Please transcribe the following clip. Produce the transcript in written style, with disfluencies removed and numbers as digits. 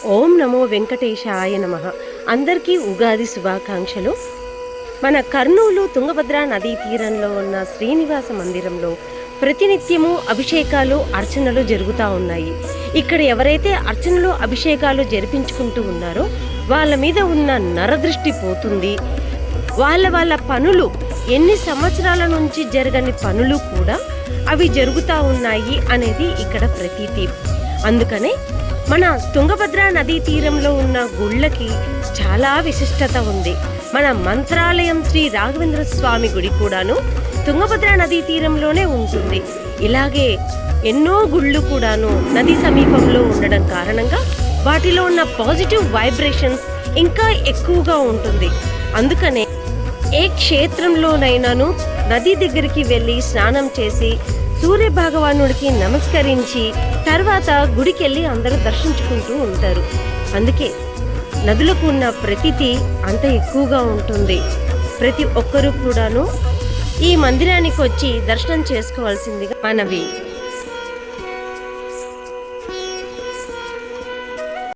ఓం నమో వెంకటేశాయ నమః. అందరికీ ఉగాది శుభాకాంక్షలు. మన కర్నూలు తుంగభద్రా నదీ తీరంలో ఉన్న శ్రీనివాస మందిరంలో ప్రతినిత్యము అభిషేకాలు అర్చనలు జరుగుతూ ఉన్నాయి. ఇక్కడ ఎవరైతే అర్చనలు అభిషేకాలు జరిపించుకుంటూ ఉన్నారో వాళ్ళ మీద ఉన్న నరదృష్టి పోతుంది. వాళ్ళ పనులు ఎన్ని సంవత్సరాల నుంచి జరగని పనులు కూడా అవి జరుగుతూ ఉన్నాయి అనేది ఇక్కడ ప్రతీతి. అందుకనే మన తుంగభద్రా నదీ తీరంలో ఉన్న గుళ్ళకి చాలా విశిష్టత ఉంది. మన మంత్రాలయం శ్రీ రాఘవేంద్ర స్వామి గుడి కూడాను తుంగభద్రా నదీ తీరంలోనే ఉంటుంది. ఇలాగే ఎన్నో గుళ్ళు కూడాను నది సమీపంలో ఉండడం కారణంగా వాటిలో ఉన్న పాజిటివ్ వైబ్రేషన్స్ ఇంకా ఎక్కువగా ఉంటుంది. అందుకనే ఏ క్షేత్రంలోనైనాను నది దగ్గరికి వెళ్ళి స్నానం చేసి సూర్య భగవానుడికి నమస్కరించి తర్వాత గుడికి వెళ్ళి అందరూ దర్శించుకుంటూ ఉంటారు. అందుకే నదులకు ఉన్న ప్రతీతి అంత ఎక్కువగా ఉంటుంది. ప్రతి ఒక్కరూ కూడాను ఈ మందిరానికి వచ్చి దర్శనం చేసుకోవాల్సిందిగా మనవి.